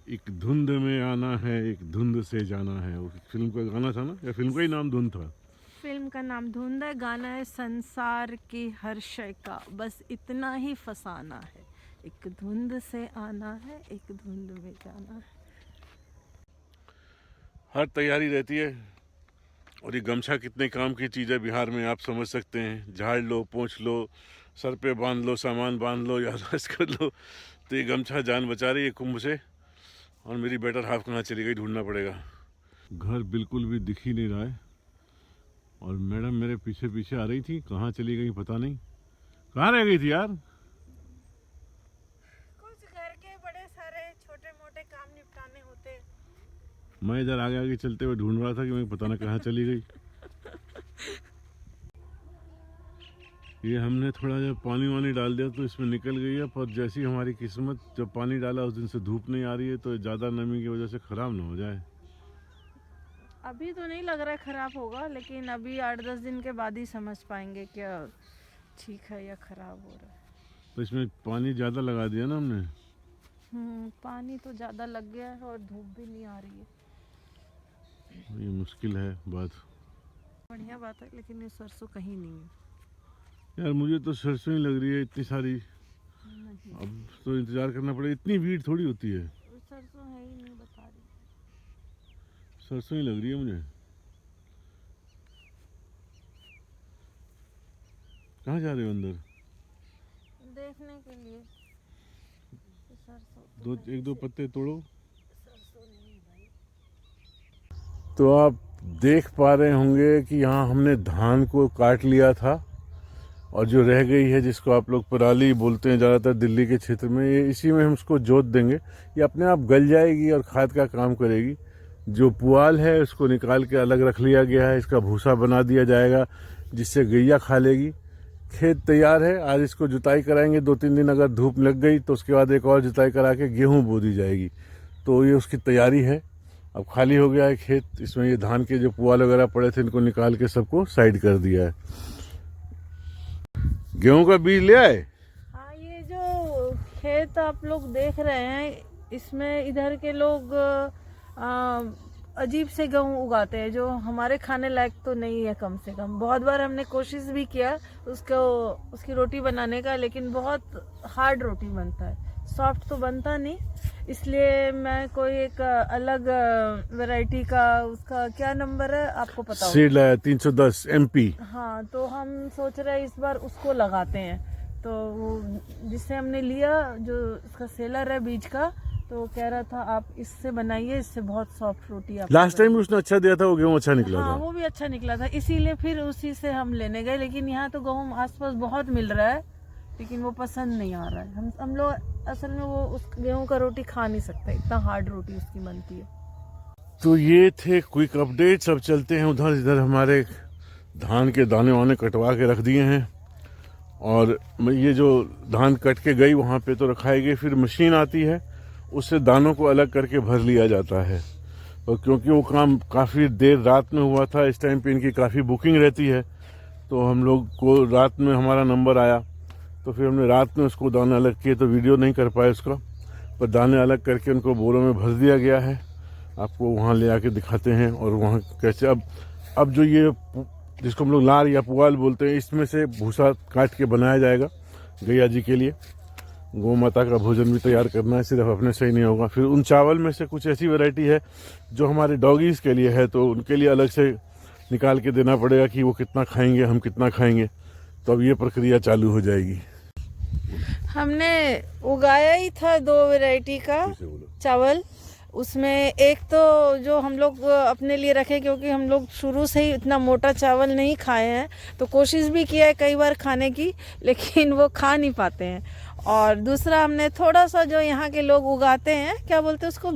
एक धुंध में आना है, एक धुंध से जाना है। वो फिल्म का गाना था ना, या फिल्म का ही नाम धुंध था? फिल्म का नाम धुंध है, गाना है संसार की हर शय का बस इतना ही फसाना है, एक धुंध से आना है, एक धुंध में जाना है। हर तैयारी रहती है। और ये गमछा कितने काम की चीज़ है बिहार में, आप समझ सकते हैं। झाड़ लो, पोंछ लो, सर पे बांध लो, सामान बांध लो या रश कर लो, तो ये गमछा जान बचा रही है कुंभ से। और मेरी बेटर हाफ कहाँ चली गई, ढूंढना पड़ेगा। घर बिल्कुल भी दिख ही नहीं रहा है। और मैडम मेरे पीछे पीछे आ रही थी, कहाँ चली गई पता नहीं। कहाँ रह गई थी यार? कुछ घर के बड़े सारे छोटे मोटे काम निपटाने होते। मैं इधर आगे आगे चलते हुए ढूंढ रहा था कि मैं पता ना कहाँ चली गई। ये हमने थोड़ा जब पानी वानी डाल दिया तो इसमें निकल गई है, पर जैसी हमारी किस्मत, जब पानी डाला उस दिन से धूप नहीं आ रही है, तो ज़्यादा नमी की वजह से ख़राब ना हो जाए। अभी तो नहीं लग रहा है खराब होगा, लेकिन अभी 8-10 दिन के बाद ही समझ पाएंगे क्या ठीक है या खराब हो रहा है। तो इसमें पानी ज़्यादा लगा दिया ना हमने। पानी तो ज़्यादा लग गया है और धूप भी नहीं आ रही है। ये मुश्किल है बात। बढ़िया बात है, लेकिन ये सरसों कहीं नहीं है। यार मुझे तो सरसों ही लग रही है इतनी सारी। नहीं, अब तो इंतज़ार करना पड़ेगा, इतनी भीड़ थोड़ी होती है। सरसों है ही नहीं, बता रही। सरसों ही लग रही है मुझे। कहाँ जा रहे हो अंदर? देखने के लिए सरसों दो तो एक दो पत्ते तोड़ो। सरसों नहीं भाई। तो आप देख पा रहे होंगे कि यहाँ हमने धान को काट लिया था, और जो रह गई है, जिसको आप लोग पराली बोलते हैं ज़्यादातर दिल्ली के क्षेत्र में, ये इसी में हम उसको जोत देंगे। ये अपने आप गल जाएगी और खाद का काम करेगी। जो पुआल है उसको निकाल के अलग रख लिया गया है, इसका भूसा बना दिया जाएगा जिससे गैया खा लेगी। खेत तैयार है, आज इसको जुताई कराएंगे। 2-3 दिन अगर धूप लग गई तो उसके बाद एक और जुताई करा के गेहूँ बो दी जाएगी। तो ये उसकी तैयारी है। अब खाली हो गया है खेत, इसमें ये धान के जो पुआल वगैरह पड़े थे इनको निकाल के सबको साइड कर दिया है। गेहूं का बीज ले आए? हाँ, ये जो खेत आप लोग देख रहे हैं, इसमें इधर के लोग अजीब से गेहूँ उगाते हैं जो हमारे खाने लायक तो नहीं है। कम से कम बहुत बार हमने कोशिश भी किया उसकी रोटी बनाने का, लेकिन बहुत हार्ड रोटी बनता है, सॉफ्ट तो बनता नहीं। इसलिए मैं कोई एक अलग वैरायटी का, उसका क्या नंबर है आपको पता होगा? सीड लाया 310 MP। हाँ, तो हम सोच रहे हैं इस बार उसको लगाते हैं। तो वो जिससे हमने लिया, जो इसका सेलर है बीज का, तो वो कह रहा था आप इससे बनाइए, इससे बहुत सॉफ्ट रोटी आप। लास्ट टाइम उसने अच्छा दिया था, वो गेहूं अच्छा निकला हाँ, था। वो भी अच्छा निकला था, इसीलिए फिर उसी से हम लेने गए। लेकिन यहाँ तो गेहूँ आसपास बहुत मिल रहा है, लेकिन वो पसंद नहीं आ रहा है। हम लोग असल में वो उस गेहूँ का रोटी खा नहीं सकते, इतना हार्ड रोटी उसकी बनती है। तो ये थे क्विक अपडेट्स। अब चलते हैं उधर। इधर हमारे धान के दाने वाने कटवा के रख दिए हैं, और ये जो धान कट के गई वहाँ पे तो रखाएगी, फिर मशीन आती है, उससे दानों को अलग करके भर लिया जाता है। और क्योंकि वो काम काफ़ी देर रात में हुआ था, इस टाइम पे इनकी काफ़ी बुकिंग रहती है, तो हम लोग को रात में हमारा नंबर आया, तो फिर हमने रात में उसको दाने अलग किए। तो वीडियो नहीं कर पाए उसका, पर दाने अलग करके उनको बोरों में भर दिया गया है। आपको वहाँ ले आके दिखाते हैं। और वहाँ कैसे अब जो ये जिसको हम लोग लार या पुआल बोलते हैं, इसमें से भूसा काट के बनाया जाएगा गैया जी के लिए। गौ माता का भोजन भी तैयार करना है, सिर्फ अपने से ही नहीं होगा। फिर उन चावल में से कुछ ऐसी वैरायटी है जो हमारे डॉगीज़ के लिए है, तो उनके लिए अलग से निकाल के देना पड़ेगा कि वो कितना खाएंगे, हम कितना खाएंगे। तो अब ये प्रक्रिया चालू हो जाएगी। हमने उगाया ही था 2 वैरायटी का चावल। उसमें एक तो जो हम लोग अपने लिए रखे, क्योंकि हम लोग शुरू से ही इतना मोटा चावल नहीं खाए हैं, तो कोशिश भी किया है कई बार खाने की, लेकिन वो खा नहीं पाते हैं। और दूसरा हमने थोड़ा सा जो यहाँ के लोग उगाते हैं, क्या बोलते हैं उसको,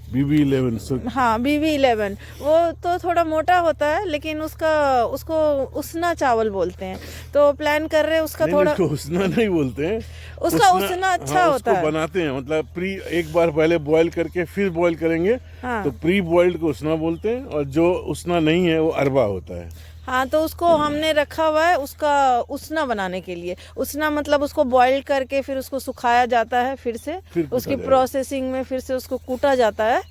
BB11। हाँ, BB11। वो तो थोड़ा मोटा होता है, लेकिन उसको उसना चावल बोलते हैं। तो प्लान कर रहे हैं उसका थोड़ा। उसको उसना नहीं बोलते हैं, उसका उसना अच्छा होता है। बनाते हैं, मतलब एक बार पहले बॉईल करके फिर बॉईल करेंगे। हाँ, तो प्री बॉइल्ड को उसना बोलते हैं, और जो उसना नहीं है वो अरबा होता है। हाँ, तो उसको हमने रखा हुआ है उसका उसना बनाने के लिए। उसना मतलब उसको बॉईल करके फिर उसको सुखाया जाता है, फिर से उसकी प्रोसेसिंग में फिर से उसको कूटा जाता है,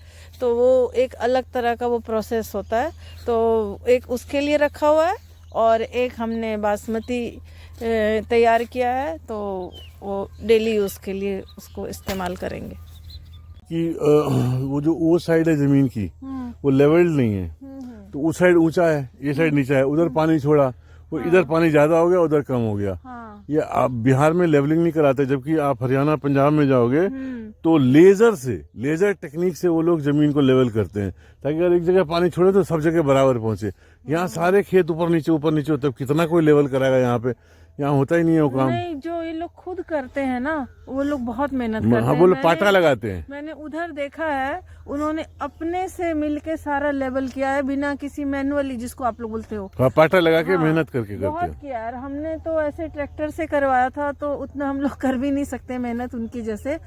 तो वो एक अलग तरह का वो प्रोसेस होता है। तो एक उसके लिए रखा हुआ है और एक हमने बासमती तैयार किया है, तो वो डेली यूज़ के लिए उसको इस्तेमाल करेंगे। कि वो जो वो साइड है जमीन की वो लेवल्ड नहीं है, तो उस साइड ऊंचा है, ये साइड नीचा है, उधर पानी छोड़ा, वो इधर पानी ज्यादा हो गया, उधर कम हो गया। हाँ। ये आप बिहार में लेवलिंग नहीं कराते, जबकि आप हरियाणा पंजाब में जाओगे तो लेजर टेक्निक से वो लोग जमीन को लेवल करते हैं, ताकि अगर एक जगह पानी छोड़े तो सब जगह बराबर पहुंचे। यहाँ सारे खेत ऊपर नीचे होते, कितना कोई लेवल कराएगा यहाँ पे? यहाँ होता ही नहीं है वो काम। नहीं, जो ये लोग खुद करते हैं ना, वो लोग बहुत मेहनत करते हाँ, हैं। वो लोग पाटा लगाते हैं। मैंने उधर देखा है, उन्होंने अपने से मिलके सारा लेवल किया है, बिना किसी मैनुअली, जिसको आप लोग बोलते हो। हाँ, पाटा लगा के हाँ, मेहनत करके करते बहुत हैं। किया यार, हमने तो ऐसे ट्रैक्टर से करवाया था, तो उतना हम लोग कर भी नहीं सकते मेहनत उनकी जैसे।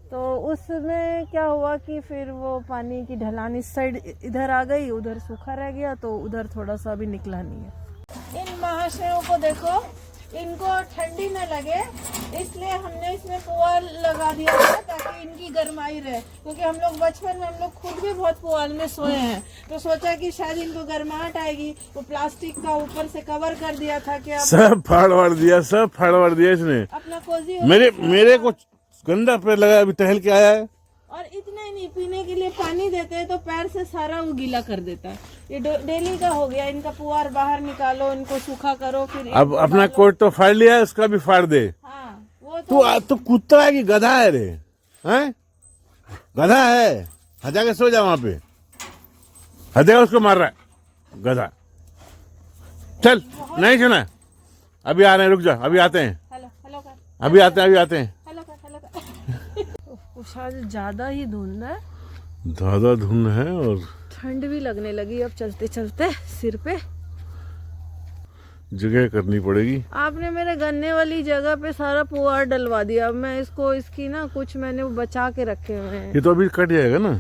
तो उसमें क्या हुआ कि फिर वो पानी की ढलान इस साइड इधर आ गई, उधर सूखा रह गया, तो उधर थोड़ा सा भी निकला नहीं है। इन महाशयों को देखो, इनको ठंडी न लगे, इसलिए हमने इसमें पुआल लगा दिया है, ताकि इनकी गर्माई रहे। क्योंकि हम लोग बचपन में हम लोग खुद भी बहुत पुआल में सोए हैं, तो सोचा कि शायद इनको गर्माहट आएगी, वो प्लास्टिक का ऊपर से कवर कर दिया था कि सब फाड़ दिया इसने। अपना कोजी मेरे को गंदा पैर लगा, अभी टहल के आया है। और इतना ही नहीं, पीने के लिए पानी देते हैं तो पैर से सारा वो गीला कर देता है। ये डेली का हो गया, इनका पुआर बाहर निकालो, इनको सूखा करो, फिर अब अपना कोट तो फाड़ लिया है, उसका भी फाड़ दे। हाँ, वो तो तू कुत्ता है कि गधा है रे? हैं? गधा है? हजा के सो जा वहां पे, हजा उसको मार रहा है गधा। चल, नहीं सुना, अभी आ रहे हैं, रुक जा, अभी आते हैं, हेलो हेलो कर, अभी आते हैं हेलो कर, हेलो कर। शायद ज्यादा ही धुंध है, ज्यादा धुंध है और ठंड भी लगने लगी अब चलते चलते सिर पे। जगह करनी पड़ेगी। आपने मेरे गन्ने वाली जगह पे सारा पुआर डलवा दिया। अब मैं इसको, इसकी ना कुछ मैंने बचा के रखे हुए हैं। ये तो अभी कट जाएगा ना,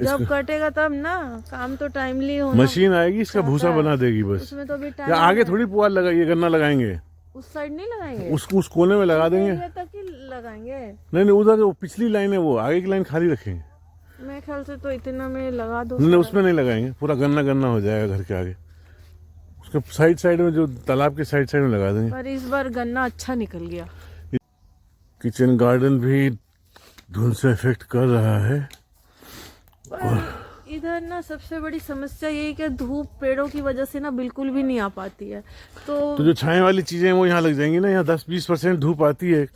जब कटेगा तब ना, काम तो टाइमली होना। मशीन आएगी, इसका भूसा बना देगी बस। उसमें तो अभी या आगे थोड़ी पुआल लगाइए, गन्ना लगाएंगे, उस साइड नहीं लगाएंगे, उस कोने में लगा देंगे। तक ही लगाएंगे। नहीं, उधर जो पिछली लाइन है वो, आगे की लाइन खाली रखेंगे। मेरे ख्याल से तो इतना में लगा दो। नहीं, उसमें नहीं लगाएंगे, पूरा गन्ना हो जाएगा घर के आगे, उसके साइड में, जो तालाब के साइड में लगा देंगे। पर इस बार गन्ना अच्छा निकल गया। किचन गार्डन भी धुंध से इफेक्ट कर रहा है। इधर ना सबसे बड़ी समस्या यही कि धूप पेड़ों की वजह से ना बिल्कुल भी नहीं आ पाती है। तो जो छाए वाली चीजें हैं वो यहाँ लग जाएंगी ना, यहाँ 10-20% धूप आती है।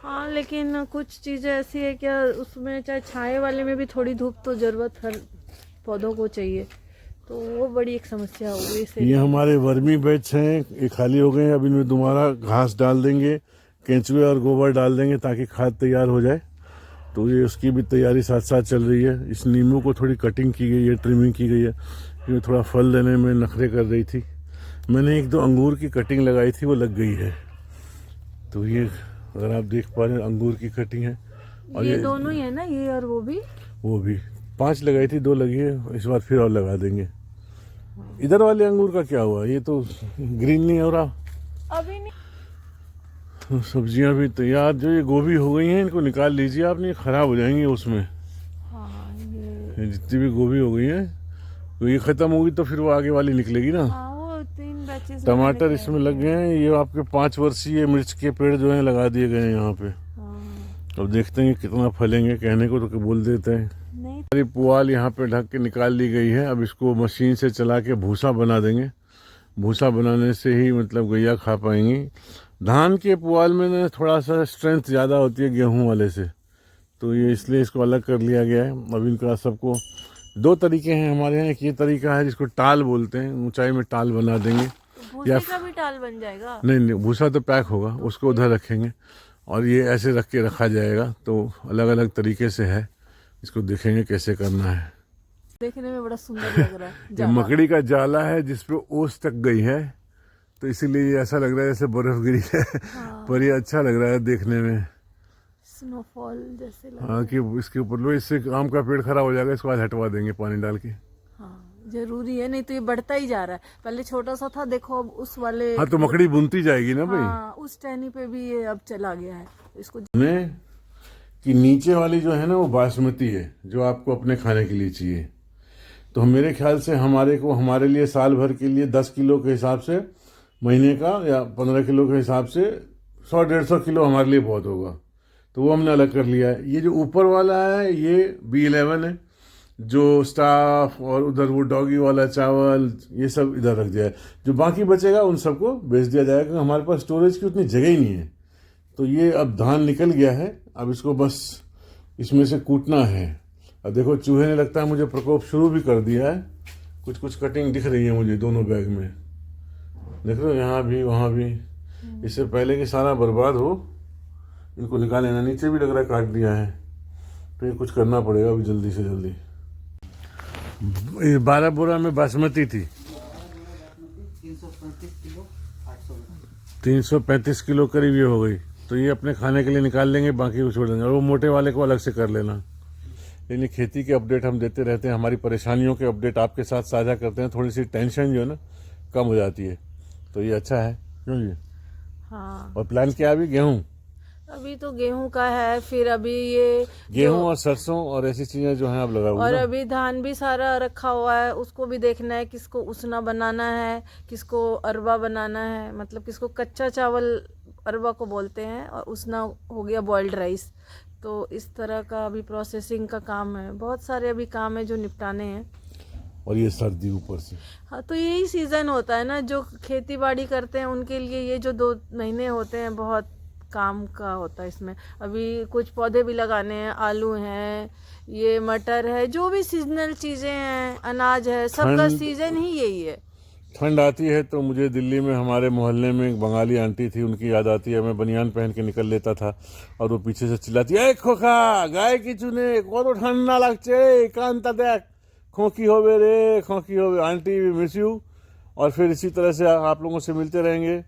हाँ, लेकिन कुछ चीजें ऐसी है क्या, उसमें चाहे छाए वाले में भी थोड़ी धूप तो जरूरत हर पौधों को चाहिए, तो वो बड़ी एक समस्या हो गई। ये हमारे वर्मी बेड्स हैं, ये खाली हो गए हैं, अब इनमें दोबारा घास डाल देंगे, केंचुए और गोबर डाल देंगे ताकि खाद तैयार हो जाए। तो ये उसकी भी तैयारी साथ साथ चल रही है। इस नींबू को थोड़ी कटिंग की गई है, ट्रिमिंग की गई है, ये थोड़ा फल देने में नखरे कर रही थी। मैंने 1-2 अंगूर की कटिंग लगाई थी, वो लग गई है। तो ये अगर आप देख पा रहे हैं, अंगूर की कटिंग है। और ये दोनों ही है ना, ये और वो भी 5 लगाई थी, 2 लगी है, इस बार फिर और लगा देंगे। इधर वाले अंगूर का क्या हुआ? ये तो ग्रीन नहीं हो रहा अभी नहीं। सब्जियां भी तैयार, जो ये गोभी हो गई हैं इनको निकाल लीजिए आप, नहीं खराब हो जाएंगी उसमें। हाँ, ये जितनी भी गोभी हो गई है, तो ये खत्म होगी तो फिर वो आगे वाली निकलेगी ना। हाँ, वो 3 बैचेस टमाटर इसमें लग गए हैं, ये आपके 5 वर्षीय मिर्च के पेड़ जो हैं लगा दिए गए हैं यहाँ पे। अब देखते हैं कितना फलेंगे, कहने को तो बोल देते हैं। सारी पुआल यहाँ पे ढक के निकाल ली गई है, अब इसको मशीन से चला के भूसा बना देंगे। भूसा बनाने से ही मतलब गैया खा पाएंगी। धान के पुआल में ना थोड़ा सा स्ट्रेंथ ज़्यादा होती है गेहूं वाले से, तो ये इसलिए इसको अलग कर लिया गया है। अब इनका सबको 2 तरीके हैं हमारे यहाँ। एक ये तरीका है जिसको टाल बोलते हैं, ऊंचाई में टाल बना देंगे। या का भी टाल बन जाएगा? नहीं, भूसा तो पैक होगा, उसको उधर रखेंगे और ये ऐसे रख के रखा जाएगा। तो अलग अलग तरीके से है, इसको देखेंगे कैसे करना है। देखने में बड़ा सुंदर लग रहा है। ये मकड़ी का जाला है जिसपे ओस तक गई है, तो इसीलिए ये ऐसा लग रहा है जैसे बर्फ गिरी है। हाँ। पर ये अच्छा लग रहा है देखने में, स्नोफॉल जैसे लग हाँ, कि इसके ऊपर लो, इससे आम का पेड़ खराब हो जाएगा, इसको आज हटवा देंगे पानी डाल के। हाँ, जरूरी है, नहीं तो ये बढ़ता ही जा रहा है। पहले छोटा सा था, देखो अब उस वाले, हाँ तो मकड़ी बुनती जाएगी ना भाई। हाँ, उस टहनी पे भी ये अब चला गया है इसको। ने कि नीचे वाली जो है ना वो बासमती है, जो आपको अपने खाने के लिए चाहिए। तो मेरे ख्याल से हमारे लिए साल भर के लिए 10 किलो के हिसाब से महीने का, या 15 किलो के हिसाब से 100-150 किलो हमारे लिए बहुत होगा। तो वो हमने अलग कर लिया है। ये जो ऊपर वाला है ये B11 है, जो स्टाफ और उधर वो डॉगी वाला चावल ये सब इधर रख दिया है। जो बाकी बचेगा उन सबको बेच दिया जाएगा, क्योंकि हमारे पास स्टोरेज की उतनी जगह ही नहीं है। तो ये अब धान निकल गया है, अब इसको बस इसमें से कूटना है। अब देखो चूहे ने लगता है मुझे प्रकोप शुरू भी कर दिया है। कुछ कुछ कटिंग दिख रही है मुझे दोनों बैग में, देख रहे हो, यहाँ भी वहाँ भी। इससे पहले कि सारा बर्बाद हो इनको निकाल लेना। नीचे भी लग रहा है काट दिया है, तो ये कुछ करना पड़ेगा अभी जल्दी से जल्दी। 12 बोरा में बासमती थी, 335 किलो करीब ये हो गई। तो ये अपने खाने के लिए निकाल लेंगे, बाकी को छोड़ देंगे, और वो मोटे वाले को अलग से कर लेना। लेकिन खेती के अपडेट हम देते रहते हैं, हमारी परेशानियों के अपडेट आपके साथ साझा करते हैं। थोड़ी सी टेंशन जो है ना कम हो जाती है, तो ये अच्छा है, क्यों जी? हाँ, और प्लान क्या अभी? गेहूँ, अभी तो गेहूं का है, फिर अभी ये गेहूँ और सरसों और ऐसी चीजें जो हैं आप लगाओगे और ना? अभी धान भी सारा रखा हुआ है, उसको भी देखना है, किसको उसना बनाना है, किसको अरवा बनाना है। मतलब किसको कच्चा चावल अरवा को बोलते हैं, और उसना हो गया बॉइल्ड राइस। तो इस तरह का अभी प्रोसेसिंग का काम है, बहुत सारे अभी काम है जो निपटाने हैं। और ये सर्दी ऊपर से। हाँ, तो यही सीज़न होता है ना, जो खेती बाड़ी करते हैं उनके लिए ये जो 2 महीने होते हैं बहुत काम का होता है इसमें। अभी कुछ पौधे भी लगाने हैं, आलू हैं, ये मटर है, जो भी सीजनल चीज़ें हैं, अनाज है, सबका सीजन ही यही है। ठंड आती है तो मुझे दिल्ली में हमारे मोहल्ले में एक बंगाली आंटी थी, उनकी याद आती है। मैं बनियान पहन के निकल लेता था और वो पीछे से चिल्लाती है, खोखा गाय की चुने को ठंडा लगचे कांता देख, खोखी होवे रे, खोखी होवे। Aunty we miss you. और फिर इसी तरह से आप लोगों से मिलते रहेंगे।